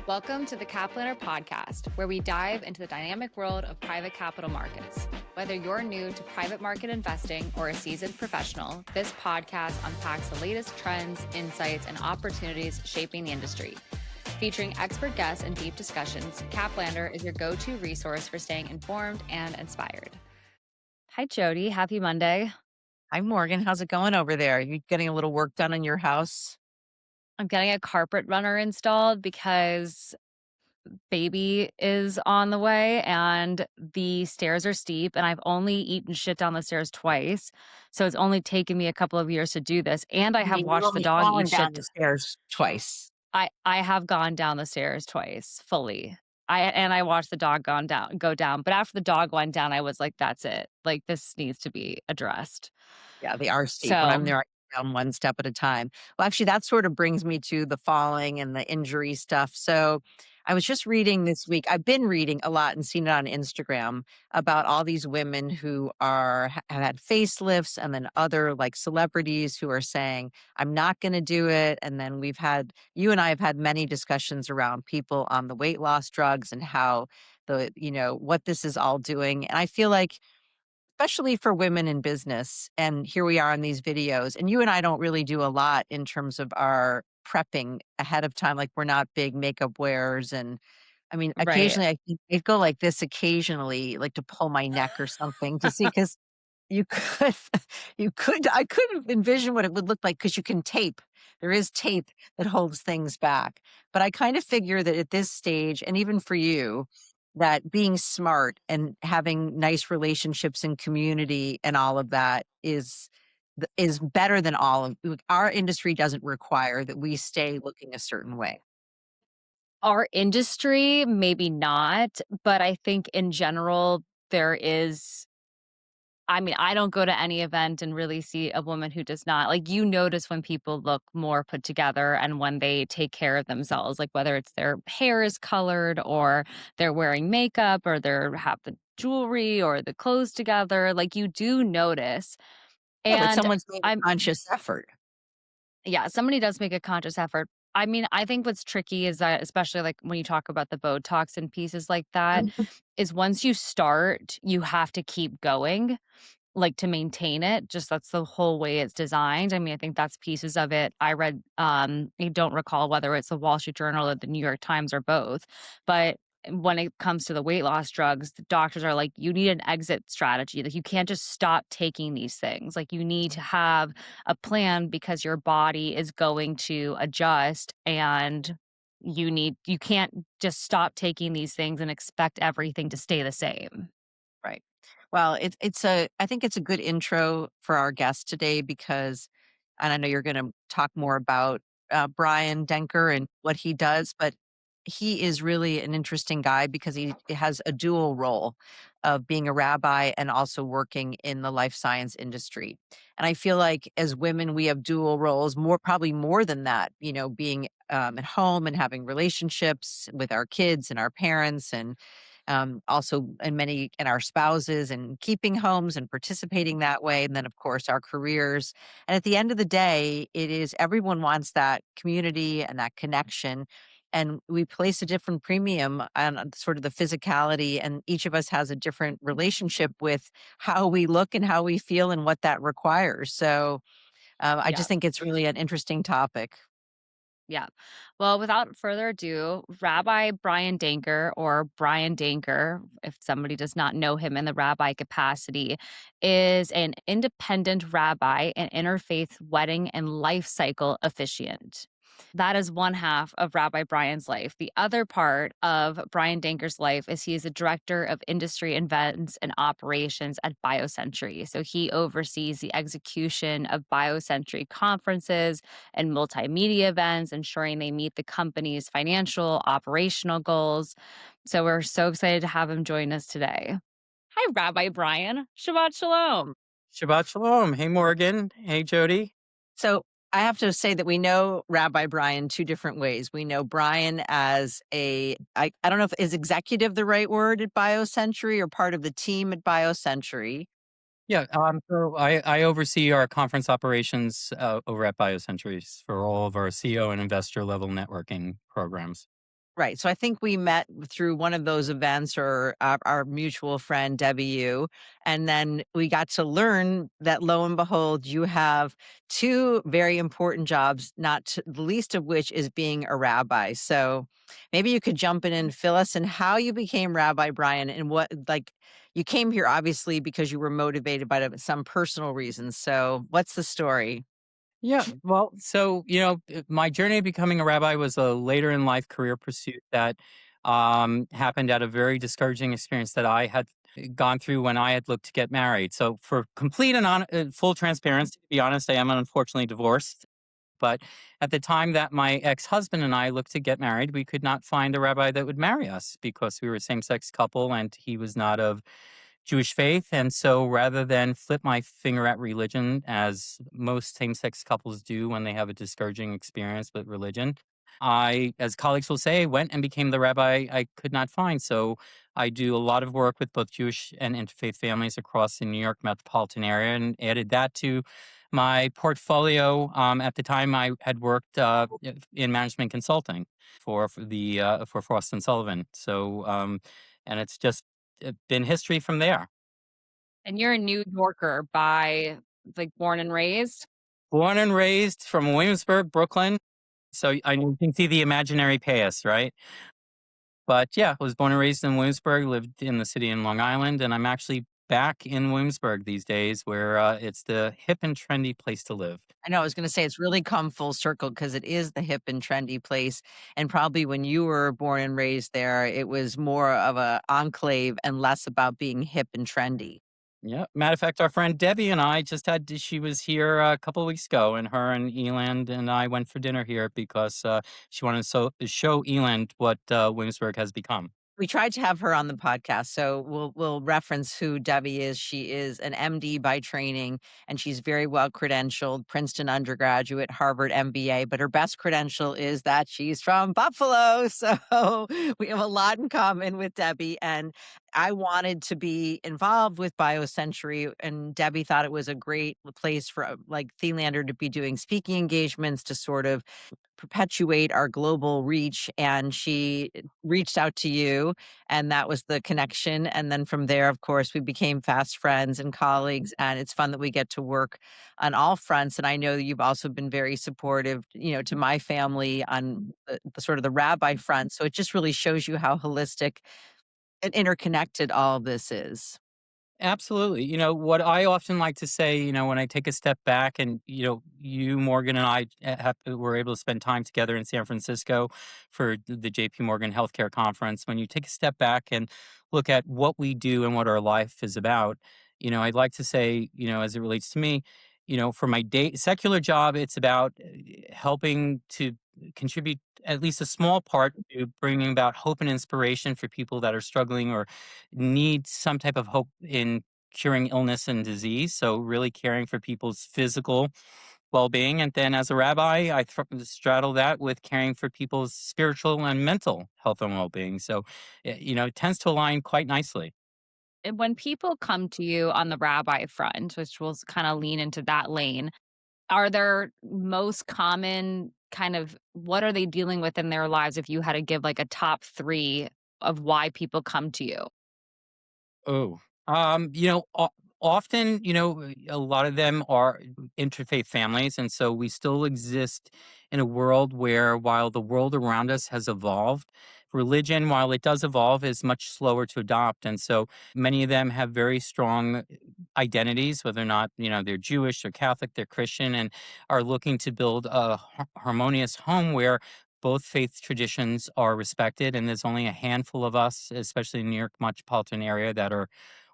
Welcome to the Cap Planner podcast, where we dive into the dynamic world of private capital markets. Whether you're new to private market investing or a seasoned professional, this podcast unpacks the latest trends, insights, and opportunities shaping the industry. Featuring expert guests and deep discussions, Cap Planner is your go-to resource for staying informed and inspired. Hi, Jody. Happy Monday. Hi, Morgan. How's it going over there? You getting a little work done in your house? I'm getting a carpet runner installed because baby is on the way and the stairs are steep and I've only eaten shit down the stairs twice. So it's only taken me a couple of years to do this. And I I have mean, you've watched the only dog fallen eat down shit. the stairs twice. I have gone down the stairs twice fully. I watched the dog go down. But after the dog went down, I was like, that's it. Like this needs to be addressed. Yeah, they are steep. When I'm So there, I go down one step at a time. Well, actually, that sort of brings me to the falling and the injury stuff. So I was just reading this week. I've been reading a lot and seen it on Instagram about all these women who have had facelifts, and then other like celebrities who are saying, I'm not going to do it. And then you and I have had many discussions around people on the weight loss drugs and how what this is all doing. And I feel like, especially for women in business. And here we are in these videos. And you and I don't really do a lot in terms of our prepping ahead of time. Like, we're not big makeup wearers. And I mean, right. occasionally I think I go like this occasionally, like to pull my neck or something to see, because you could, I couldn't envision what it would look like, because you can tape. There is tape that holds things back. But I kind of figure that at this stage, and even for you, that being smart and having nice relationships and community and all of that is better than our industry doesn't require that we stay looking a certain way. Our industry, maybe not, but I think in general, there is. I mean, I don't go to any event and really see a woman who does not. Like, you notice when people look more put together and when they take care of themselves, like whether it's their hair is colored or they're wearing makeup or have the jewelry or the clothes together. Like, you do notice. Yeah, but And someone's made a I'm, conscious effort. yeah, somebody does make a conscious effort. I mean, I think what's tricky is that, especially like when you talk about the Botox and pieces like that, Mhm. is once you start, you have to keep going, like, to maintain it. Just that's the whole way it's designed. I mean, I think that's pieces of it. I read, I don't recall whether it's the Wall Street Journal or the New York Times or both, but when it comes to the weight loss drugs, the doctors are like, you need an exit strategy. Like, you can't just stop taking these things. Like, you need to have a plan because your body is going to adjust, and you can't just stop taking these things and expect everything to stay the same. Right. Well, I think it's a good intro for our guest today, because, and I know you're going to talk more about Brian Denker and what he does, but he is really an interesting guy because he has a dual role of being a rabbi and also working in the life science industry. And I feel like as women, we have dual roles, probably more than that, being at home and having relationships with our kids and our parents, and also and our spouses, and keeping homes and participating that way. And then, of course, our careers. And at the end of the day, everyone wants that community and that connection. And we place a different premium on sort of the physicality, and each of us has a different relationship with how we look and how we feel and what that requires. So I Yeah. just think it's really an interesting topic. Yeah. Well, without further ado, Rabbi Brian Denker, or Brian Denker, if somebody does not know him in the rabbi capacity, is an independent rabbi and interfaith wedding and life cycle officiant. That is one half of Rabbi Brian's life. The other part of Brian Denker's life is he is a director of industry events and operations at BioCentury. So he oversees the execution of BioCentury conferences and multimedia events, ensuring they meet the company's financial, operational goals. So we're so excited to have him join us today. Hi, Rabbi Brian. Shabbat Shalom. Shabbat shalom. Hey, Morgan. Hey, Jody. So I have to say that we know Rabbi Brian two different ways. We know Brian as I don't know if is executive the right word at BioCentury, or part of the team at BioCentury. Yeah, so I oversee our conference operations over at BioCentury for all of our CEO and investor level networking programs. Right. So I think we met through one of those events or our mutual friend, Debbie, you. And then we got to learn that lo and behold, you have two very important jobs, the least of which is being a rabbi. So maybe you could jump in and fill us in how you became Rabbi Brian and what, like, you came here obviously because you were motivated by some personal reasons. So what's the story? Yeah, well, so my journey of becoming a rabbi was a later in life career pursuit that happened at a very discouraging experience that I had gone through when I had looked to get married. So, for complete and full transparency, to be honest, I am unfortunately divorced. But at the time that my ex husband and I looked to get married, we could not find a rabbi that would marry us because we were a same sex couple and he was not of Jewish faith. And so rather than flip my finger at religion, as most same sex couples do when they have a discouraging experience with religion, I, as colleagues will say, went and became the rabbi I could not find. So I do a lot of work with both Jewish and interfaith families across the New York metropolitan area and added that to my portfolio. At the time, I had worked in management consulting for Frost and Sullivan. And it's just been history from there. And you're a New Yorker by like born and raised? Born and raised from Williamsburg, Brooklyn. So I know you can see the imaginary past, right? But yeah, I was born and raised in Williamsburg, lived in the city in Long Island, and I'm actually back in Williamsburg these days where it's the hip and trendy place to live. I know I was gonna say it's really come full circle because it is the hip and trendy place, and probably when you were born and raised there, it was more of a enclave and less about being hip and trendy. Yeah. Matter of fact, our friend Debbie and I just had, she was here a couple of weeks ago, and her and Eland and I went for dinner here because she wanted to show Eland what Williamsburg has become. We tried to have her on the podcast, so we'll reference who Debbie is. She is an MD by training, and she's very well credentialed, Princeton undergraduate, Harvard MBA, but her best credential is that she's from Buffalo. So we have a lot in common with Debbie, and I wanted to be involved with BioCentury, and Debbie thought it was a great place for, like, Thielander to be doing speaking engagements to sort of perpetuate our global reach, and she reached out to you, and that was the connection, and then from there, of course, we became fast friends and colleagues, and it's fun that we get to work on all fronts, and I know that you've also been very supportive, to my family on the sort of the rabbi front, so it just really shows you how holistic and interconnected all of this is. Absolutely. What I often like to say, when I take a step back and, you, Morgan, and I were able to spend time together in San Francisco for the JP Morgan Healthcare Conference. When you take a step back and look at what we do and what our life is about, I'd like to say, as it relates to me, for my day secular job, it's about helping to contribute at least a small part to bringing about hope and inspiration for people that are struggling or need some type of hope in curing illness and disease. So, really caring for people's physical well being. And then, as a rabbi, I straddle that with caring for people's spiritual and mental health and well being. So, it tends to align quite nicely. And when people come to you on the rabbi front, which will kind of lean into that lane, are there most common kind of what are they dealing with in their lives if you had to give like a top 3 of why people come to you? Oh, often, a lot of them are interfaith families. And so we still exist in a world where, while the world around us has evolved, religion, while it does evolve, is much slower to adopt. And so many of them have very strong identities, whether or not, they're Jewish or Catholic, they're Christian, and are looking to build a harmonious home where both faith traditions are respected, and there's only a handful of us, especially in the New York metropolitan area, that are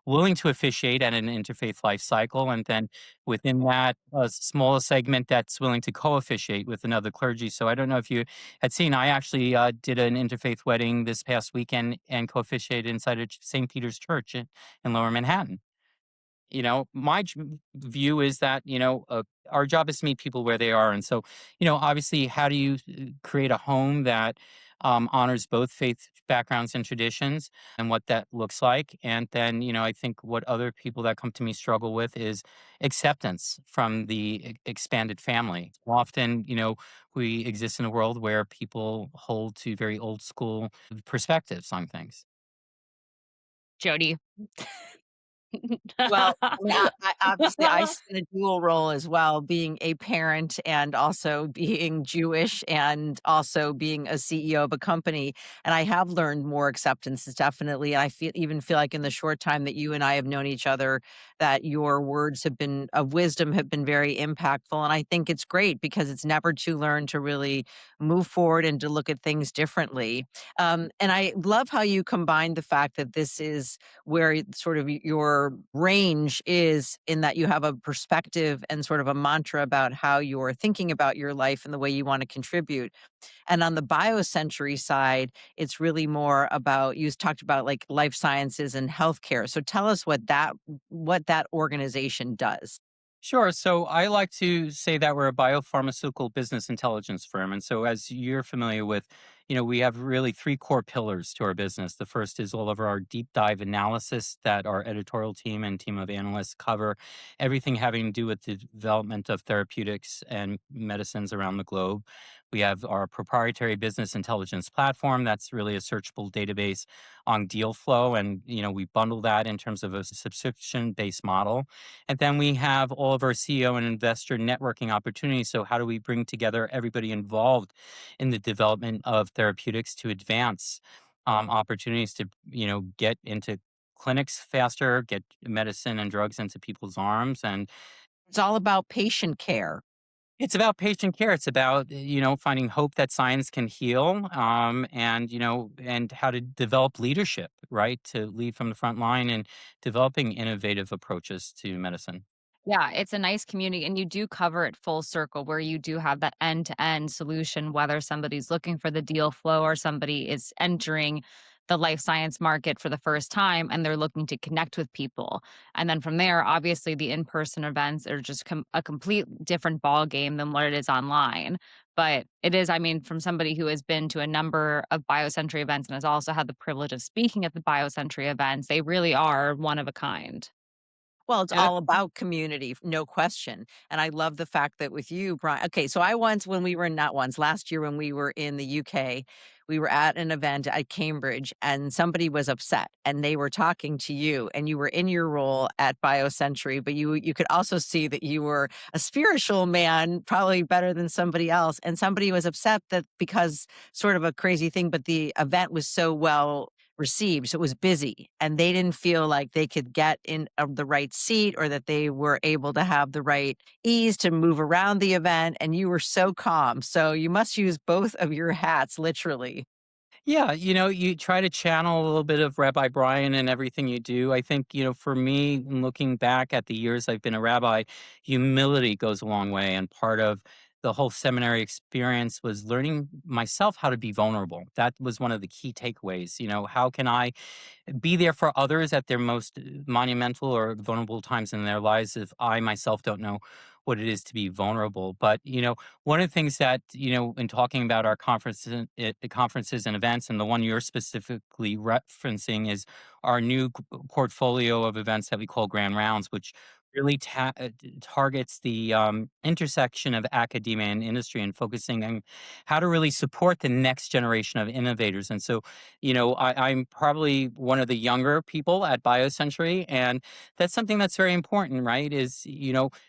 willing to officiate at an interfaith life cycle. And then within that, a smaller segment that's willing to co officiate with another clergy. So I don't know if you had seen, I actually did an interfaith wedding this past weekend and co officiated inside of St. Peter's Church in Lower Manhattan. My view is that, our job is to meet people where they are. And so, obviously, how do you create a home that honors both faith backgrounds and traditions and what that looks like. And then, I think what other people that come to me struggle with is acceptance from the expanded family. Often, we exist in a world where people hold to very old school perspectives on things. Jody. Well, I mean, I obviously, I sit in a dual role as well, being a parent and also being Jewish and also being a CEO of a company, and I have learned more acceptance is definitely I feel like in the short time that you and I have known each other, that your words have been of wisdom have been very impactful, and I think it's great because it's never too learn to really move forward and to look at things differently. And I love how you combine the fact that this is where sort of your range is in that you have a perspective and sort of a mantra about how you're thinking about your life and the way you want to contribute. And on the BioCentury side, it's really more about you talked about like life sciences and healthcare. So tell us what that organization does. Sure. So I like to say that we're a biopharmaceutical business intelligence firm. And so, as you're familiar with, we have really three core pillars to our business. The first is all of our deep dive analysis that our editorial team and team of analysts cover, everything having to do with the development of therapeutics and medicines around the globe. We have our proprietary business intelligence platform that's really a searchable database on deal flow. And, we bundle that in terms of a subscription based model. And then we have all of our CEO and investor networking opportunities. So, how do we bring together everybody involved in the development of therapeutics to advance opportunities to, get into clinics faster, get medicine and drugs into people's arms? And It's all about patient care. it's about patient care. It's about, finding hope that science can heal, and how to develop leadership, right? To lead from the front line and developing innovative approaches to medicine. Yeah, it's a nice community, and you do cover it full circle where you do have that end-to-end solution, whether somebody's looking for the deal flow or somebody is entering the life science market for the first time and they're looking to connect with people. And then from there, obviously, the in-person events are just a complete different ball game than what it is online. But it is, I mean, from somebody who has been to a number of BioCentury events and has also had the privilege of speaking at the BioCentury events, they really are one of a kind. Well, it's Yeah, all about community, no question. And I love the fact that with you, Brian. Okay, so I once, when we were not once, last year when we were in the UK, we were at an event at Cambridge and somebody was upset and they were talking to you and you were in your role at BioCentury, but you could also see that you were a spiritual man, probably better than somebody else. And somebody was upset that because sort of a crazy thing, but the event was so well received. So it was busy and they didn't feel like they could get in the right seat or that they were able to have the right ease to move around the event. And you were so calm. So you must use both of your hats literally. Yeah, you try to channel a little bit of Rabbi Brian in everything you do. I think, for me, in looking back at the years I've been a rabbi, humility goes a long way. And part of the whole seminary experience was learning myself how to be vulnerable. That was one of the key takeaways. How can I be there for others at their most monumental or vulnerable times in their lives if I myself don't know what it is to be vulnerable. But, one of the things that, in talking about our conferences and events, and the one you're specifically referencing is our new portfolio of events that we call Grand Rounds, which really targets the intersection of academia and industry and focusing on how to really support the next generation of innovators. And so, I'm probably one of the younger people at BioCentury, and that's something that's very important, right? Is,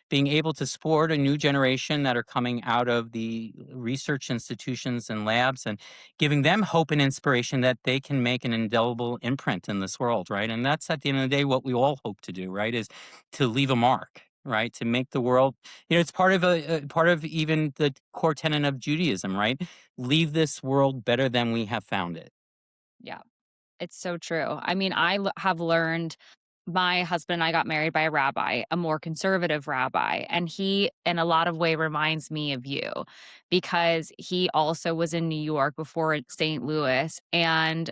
being able to support a new generation that are coming out of the research institutions and labs and giving them hope and inspiration that they can make an indelible imprint in this world, right? And that's at the end of the day what we all hope to do, right? Is to leave a mark, right? To make the world, it's part of a part of even the core tenet of Judaism, right? Leave this world better than we have found it. Yeah. It's so true. I mean, have learned my husband and I got married by a rabbi, a more conservative rabbi, and he in a lot of way reminds me of you because he also was in New York before St. Louis and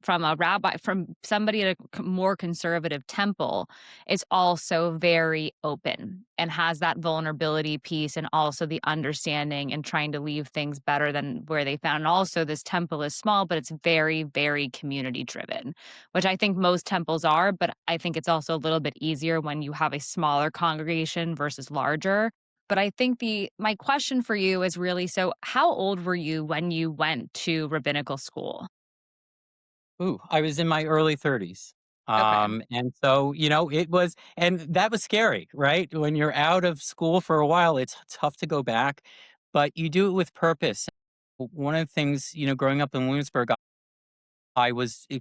from a rabbi, from somebody at a more conservative temple, is also very open and has that vulnerability piece and also the understanding and trying to leave things better than where they found. And also, this temple is small, but it's very, very community driven, which I think most temples are. But I think it's also a little bit easier when you have a smaller congregation versus larger. But I think my question for you is really, so how old were you when you went to rabbinical school? Ooh, I was in my early 30s. Okay. And so, it was, and that was scary, right? When you're out of school for a while, it's tough to go back, but you do it with purpose. One of the things, growing up in Williamsburg, I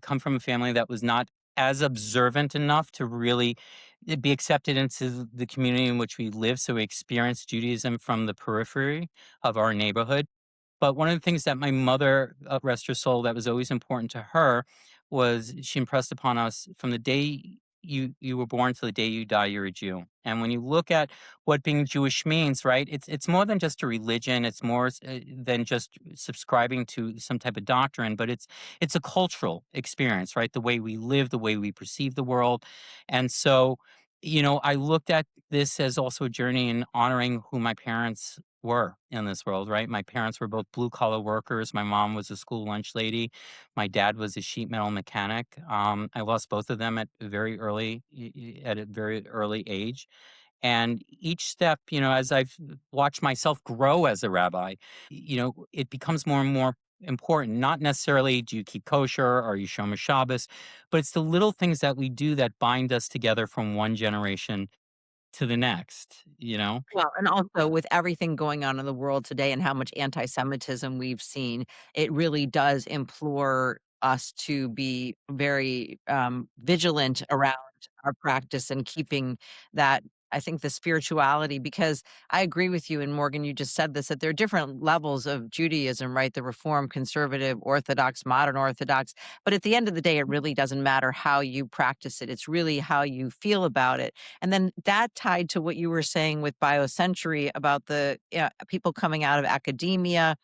come from a family that was not as observant enough to really be accepted into the community in which we live. So we experienced Judaism from the periphery of our neighborhood. But one of the things that my mother, rest her soul, that was always important to her was she impressed upon us from the day you were born to the day you die, you're a Jew. And when you look at what being Jewish means, right, it's more than just a religion. It's more than just subscribing to some type of doctrine, but it's a cultural experience, right? The way we live, the way we perceive the world, and so. I looked at this as also a journey in honoring who my parents were in this world, right? My parents were both blue collar workers. My mom was a school lunch lady. My dad was a sheet metal mechanic. I lost both of them at a very early age. And each step, as I've watched myself grow as a rabbi, it becomes more and more important. Not necessarily do you keep kosher or you shomer Shabbos, but it's the little things that we do that bind us together from one generation to the next. Well, and also with everything going on in the world today and how much anti-Semitism we've seen, it really does implore us to be very vigilant around our practice and keeping that. I think the spirituality, because I agree with you, and Morgan, you just said this, that there are different levels of Judaism, right? The Reform, Conservative, Orthodox, Modern Orthodox. But at the end of the day, it really doesn't matter how you practice it. It's really how you feel about it. And then that tied to what you were saying with BioCentury about the people coming out of academia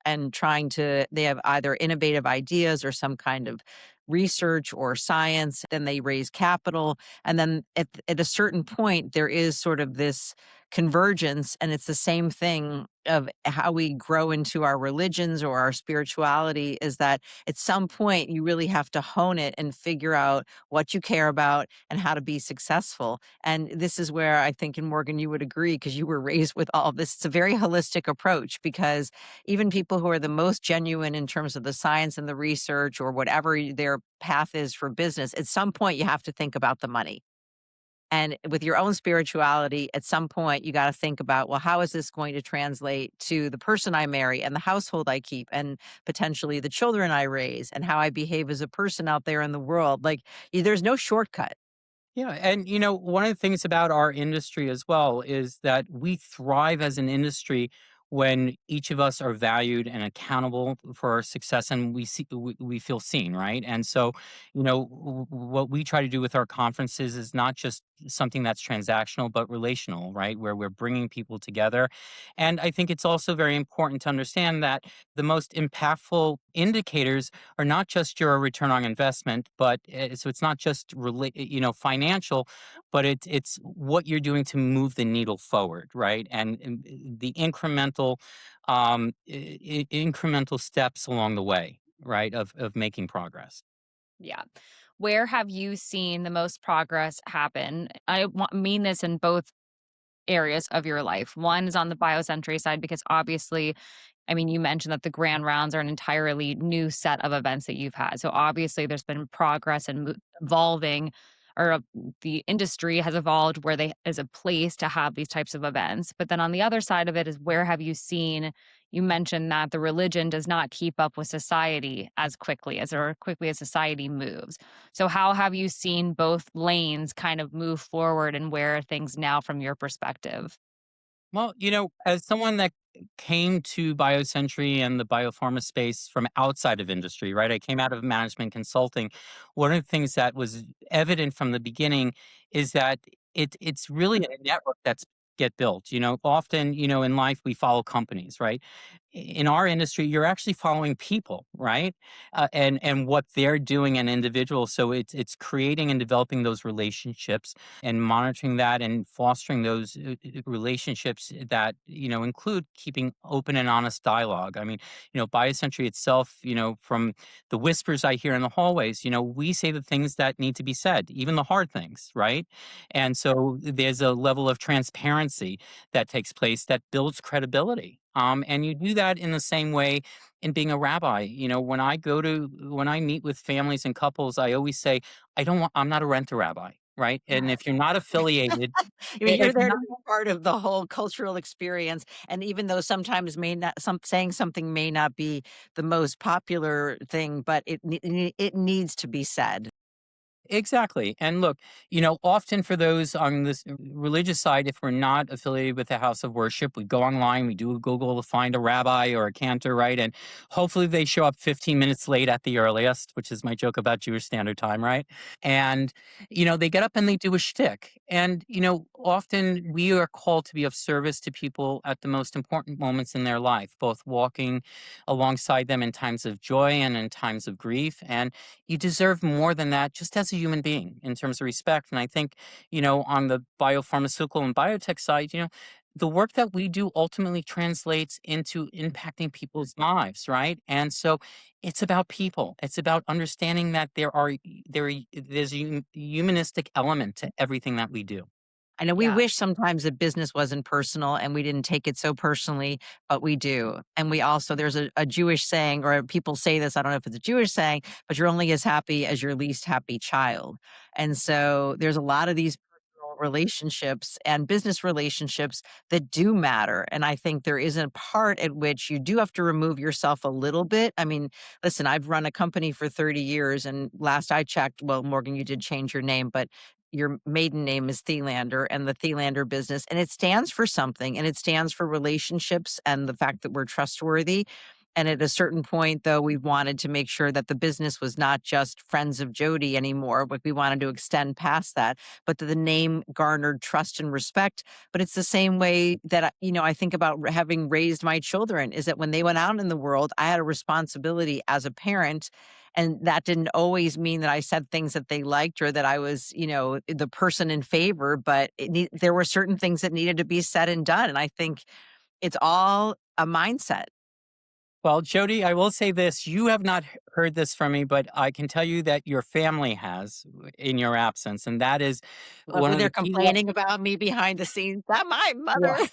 and they have either innovative ideas or some kind of research or science, then they raise capital. And then at a certain point, there is sort of this convergence. And it's the same thing of how we grow into our religions or our spirituality, is that at some point you really have to hone it and figure out what you care about and how to be successful. And this is where I think, and Morgan, you would agree because you were raised with all of this. It's a very holistic approach, because even people who are the most genuine in terms of the science and the research or whatever their path is for business, at some point you have to think about the money. And with your own spirituality, at some point, you got to think about, well, how is this going to translate to the person I marry and the household I keep and potentially the children I raise and how I behave as a person out there in the world? Like, there's no shortcut. Yeah, and one of the things about our industry as well is that we thrive as an industry when each of us are valued and accountable for our success, and we feel seen, right? And so, what we try to do with our conferences is not just something that's transactional, but relational, right? Where we're bringing people together, and I think it's also very important to understand that the most impactful indicators are not just your return on investment, but so it's not just financial, but it's what you're doing to move the needle forward, right? And the incremental steps along the way, right, of making progress. Yeah. Where have you seen the most progress happen? Mean this in both areas of your life. One is on the BioCentury side, because obviously, I mean, you mentioned that the grand rounds are an entirely new set of events that you've had. So obviously, there's been progress and evolving, or the industry has evolved where they is a place to have these types of events. But then on the other side of it is, where have you seen? You mentioned that the religion does not keep up with society as quickly as society moves. So how have you seen both lanes kind of move forward, and where are things now from your perspective? Well, as someone that came to BioCentury and the biopharma space from outside of industry, right? I came out of management consulting. One of the things that was evident from the beginning is that it's really a network that's get built. Often, in life we follow companies, right? in our industry, you're actually following people, right? And what they're doing in individuals. So it's creating and developing those relationships and monitoring that and fostering those relationships that include keeping open and honest dialogue. I mean, BioCentury itself, from the whispers I hear in the hallways, we say the things that need to be said, even the hard things, right? And so there's a level of transparency that takes place that builds credibility. And you do that in the same way in being a rabbi. When I meet with families and couples, I always say, I'm not a rent a rabbi, right? And if you're not affiliated, I mean, you're if you're there to not be part of the whole cultural experience, and even though sometimes may not saying something may not be the most popular thing, but it needs to be said. Exactly. And look, often for those on this religious side, if we're not affiliated with a house of worship, we go online, we do a Google to find a rabbi or a cantor, right? And hopefully they show up 15 minutes late at the earliest, which is my joke about Jewish Standard Time, right? And, they get up and they do a shtick. And, often we are called to be of service to people at the most important moments in their life, both walking alongside them in times of joy and in times of grief. And you deserve more than that just as a human being in terms of respect. And I think, on the biopharmaceutical and biotech side, the work that we do ultimately translates into impacting people's lives, right? And so it's about people. It's about understanding that there's a humanistic element to everything that we do. I know we Yeah. wish sometimes that business wasn't personal and we didn't take it so personally, but we do. And we also, there's a Jewish saying, or people say this, I don't know if it's a Jewish saying, but you're only as happy as your least happy child. And so there's a lot of these personal relationships and business relationships that do matter. And I think there is a part at which you do have to remove yourself a little bit. I mean, listen, I've run a company for 30 years, and last I checked, well, Morgan, you did change your name, but your maiden name is Thielander and the Thielander business, and it stands for something, and it stands for relationships and the fact that we're trustworthy. And at a certain point, though, we wanted to make sure that the business was not just friends of Jody anymore, but we wanted to extend past that, but that the name garnered trust and respect. But it's the same way that, I think about having raised my children, is that when they went out in the world, I had a responsibility as a parent, and that didn't always mean that I said things that they liked or that I was, the person in favor, but there were certain things that needed to be said and done. And I think it's all a mindset. Well, Jody, I will say this. You have not heard this from me, but I can tell you that your family has in your absence. And that is one Whether of they're the key complaining about me behind the scenes, that my le- mother.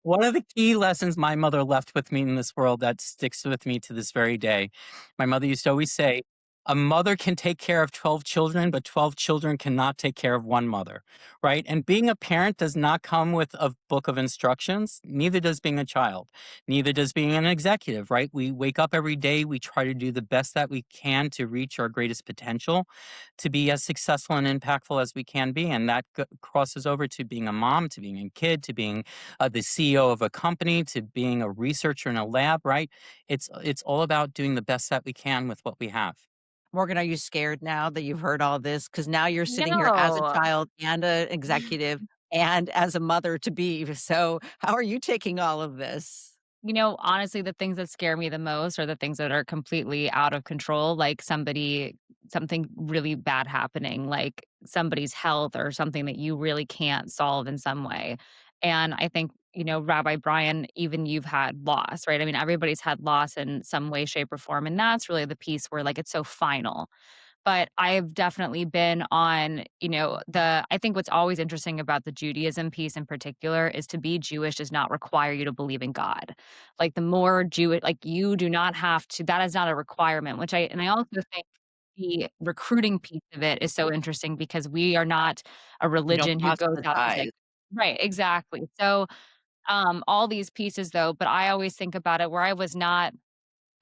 One of the key lessons my mother left with me in this world that sticks with me to this very day. My mother used to always say, a mother can take care of 12 children, but 12 children cannot take care of one mother, right? And being a parent does not come with a book of instructions. Neither does being a child. Neither does being an executive, right? We wake up every day. We try to do the best that we can to reach our greatest potential, to be as successful and impactful as we can be. And that crosses over to being a mom, to being a kid, to being the CEO of a company, to being a researcher in a lab, right? It's all about doing the best that we can with what we have. Morgan, are you scared now that you've heard all this? Because now you're sitting here as a No. child and an executive and as a mother to be. So, how are you taking all of this? Honestly, the things that scare me the most are the things that are completely out of control, like something really bad happening, like somebody's health or something that you really can't solve in some way. And I think, Rabbi Brian, even you've had loss, right? I mean, everybody's had loss in some way, shape, or form. And that's really the piece where like it's so final. But I've definitely been on, I think what's always interesting about the Judaism piece in particular is to be Jewish does not require you to believe in God. Like the more Jewish, like you do not have to, that is not a requirement, and I also think the recruiting piece of it is so interesting because we are not a You don't religion who goes out and proselytize. like, right, exactly. So, all these pieces though, but I always think about it where I was not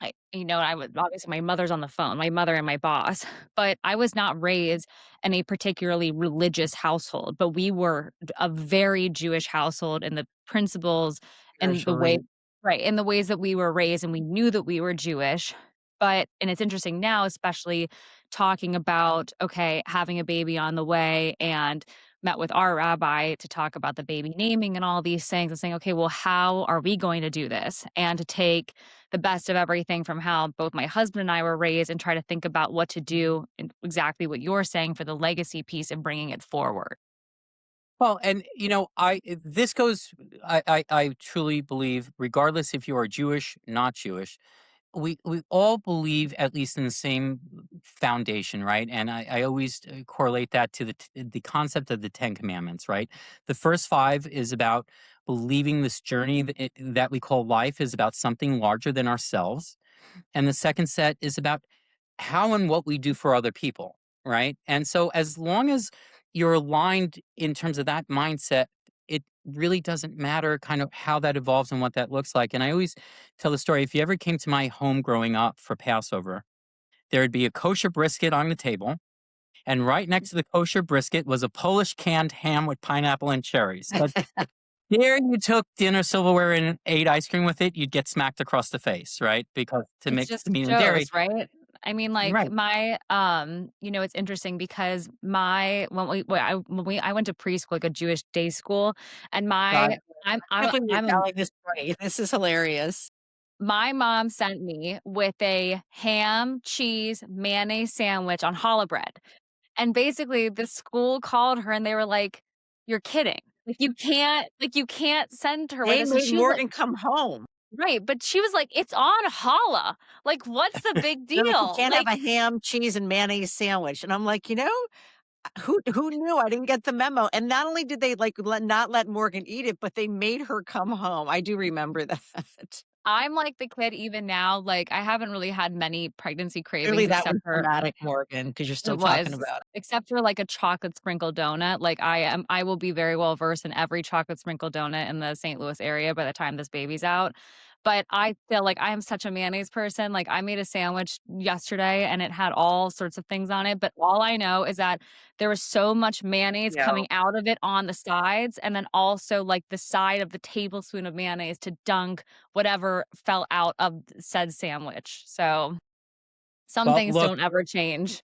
I would obviously my mother's on the phone, my mother and my boss, but I was not raised in a particularly religious household, but we were a very Jewish household in the principles and the way Spiritually. right, in the ways that we were raised and we knew that we were Jewish. And it's interesting now, especially talking about, okay, having a baby on the way and met with our rabbi to talk about the baby naming and all these things and saying, okay, well, how are we going to do this? And to take the best of everything from how both my husband and I were raised and try to think about what to do and exactly what you're saying for the legacy piece and bringing it forward. Well, and this goes. I truly believe, regardless if you are Jewish, not Jewish, we all believe at least in the same foundation, right? And I always correlate that to the concept of the Ten Commandments, right? The first five is about believing this journey that we call life is about something larger than ourselves, and the second set is about how and what we do for other people, right? And so as long as you're aligned in terms of that mindset, it really doesn't matter kind of how that evolves and what that looks like. And I always tell the story, if you ever came to my home growing up for Passover, there would be a kosher brisket on the table. And right next to the kosher brisket was a Polish canned ham with pineapple and cherries. But there you took dinner silverware and ate ice cream with it, you'd get smacked across the face, right? Because to It's mix just the meat and dairy. shows, right? I mean, like Right. my, it's interesting because my when I went to preschool, like a Jewish day school, and God, my I can't believe you're I'm a telling this story. This is hilarious. my mom sent me with a ham, cheese, mayonnaise sandwich on challah bread. And basically the school called her and they were like, "You're kidding. Like you can't send her with They this." And made she was like, Morgan come home. right, but she was like, "It's on challah. Like, what's the big They're like, "You deal?" can't have Like, a ham, cheese, and mayonnaise sandwich." And I'm like, who knew? I didn't get the memo. And not only did they like not let Morgan eat it, but they made her come home. I do remember that. I'm like the kid even now, like, I haven't really had many pregnancy Clearly, cravings that was except for traumatic, Morgan, because you're it still talking was. about it. Except for, like, a chocolate sprinkle donut, like, I will be very well versed in every chocolate sprinkle donut in the St. Louis area by the time this baby's out, but I feel like I am such a mayonnaise person, like, I made a sandwich yesterday, and it had all sorts of things on it, but all I know is that there was so much mayonnaise Yeah. coming out of it on the sides, and then also, like, the side of the tablespoon of mayonnaise to dunk whatever fell out of said sandwich, so some Well, things look, don't ever change.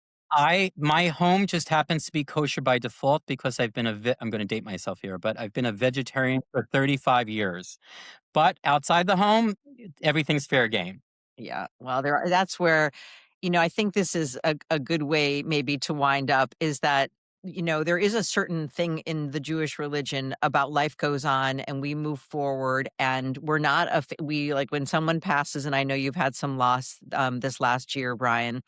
my home just happens to be kosher by default because I'm going to date myself here, but I've been a vegetarian for 35 years. But outside the home, everything's fair game. Yeah, well, that's where, I think this is a good way maybe to wind up is that, there is a certain thing in the Jewish religion about life goes on and we move forward and we're not we like when someone passes, and I know you've had some loss this last year, Brian.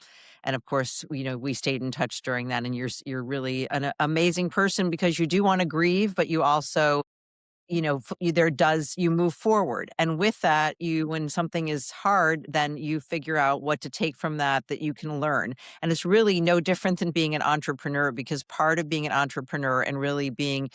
And of course, we stayed in touch during that, and you're really an amazing person because you do want to grieve, but you also you move forward. And with that, when something is hard, then you figure out what to take from that you can learn. And it's really no different than being an entrepreneur, because part of being an entrepreneur and really being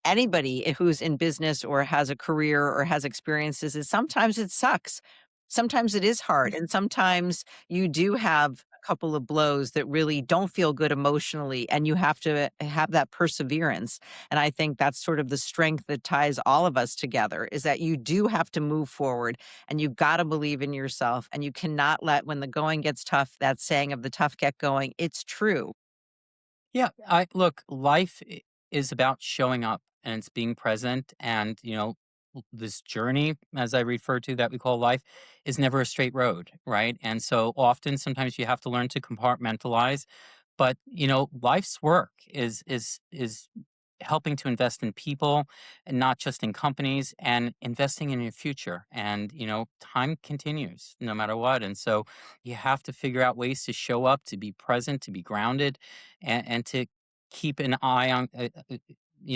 anybody who's in business or has a career or has experiences is sometimes it sucks. Sometimes it is hard. And sometimes you do have a couple of blows that really don't feel good emotionally. And you have to have that perseverance. And I think that's sort of the strength that ties all of us together, is that you do have to move forward and you've got to believe in yourself, and you cannot let, when the going gets tough, that saying of the tough get going, it's true. Yeah, I look, is about showing up and it's being present and, this journey as I refer to that we call life is never a straight road, right? And so often sometimes you have to learn to compartmentalize, but life's work is helping to invest in people and not just in companies and investing in your future. And time continues no matter what, and so you have to figure out ways to show up, to be present, to be grounded, and to keep an eye on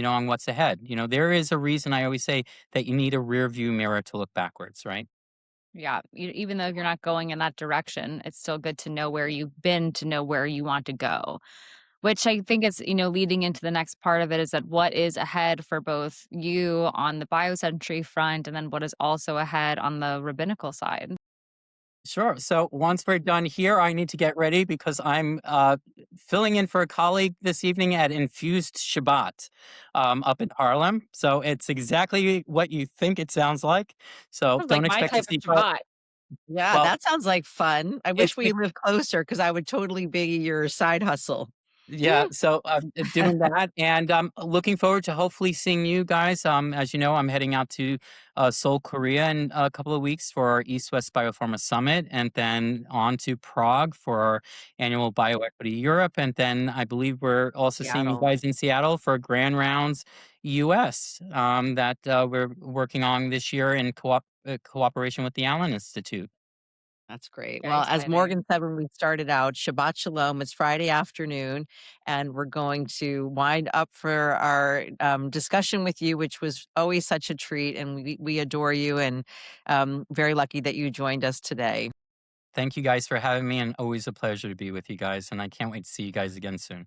on what's ahead. There is a reason I always say that you need a rear view mirror to look backwards, right? Yeah, even though you're not going in that direction, it's still good to know where you've been to know where you want to go. Which I think is, leading into the next part of it is that what is ahead for both you on the BioCentury front and then what is also ahead on the rabbinical side. Sure. So once we're done here, I need to get ready because I'm filling in for a colleague this evening at Infused Shabbat up in Harlem. So it's exactly what you think it sounds like. So Sounds like don't my expect to type of see. Shabbat. Yeah, Well, that sounds like fun. I if wish we if lived closer because I would totally be your side hustle. Yeah, so I'm doing that, and I'm looking forward to hopefully seeing you guys. As you know, I'm heading out to Seoul, Korea in a couple of weeks for our East West Biopharma Summit, and then on to Prague for our annual Bioequity Europe, and then I believe we're also seeing you Seattle. guys in Seattle for Grand Rounds US that we're working on this year in cooperation with the Allen Institute. That's great. Very Well, as exciting. Morgan said when we started out, Shabbat Shalom. It's Friday afternoon, and we're going to wind up for our discussion with you, which was always such a treat. And we adore you, and very lucky that you joined us today. Thank you guys for having me, and always a pleasure to be with you guys. And I can't wait to see you guys again soon.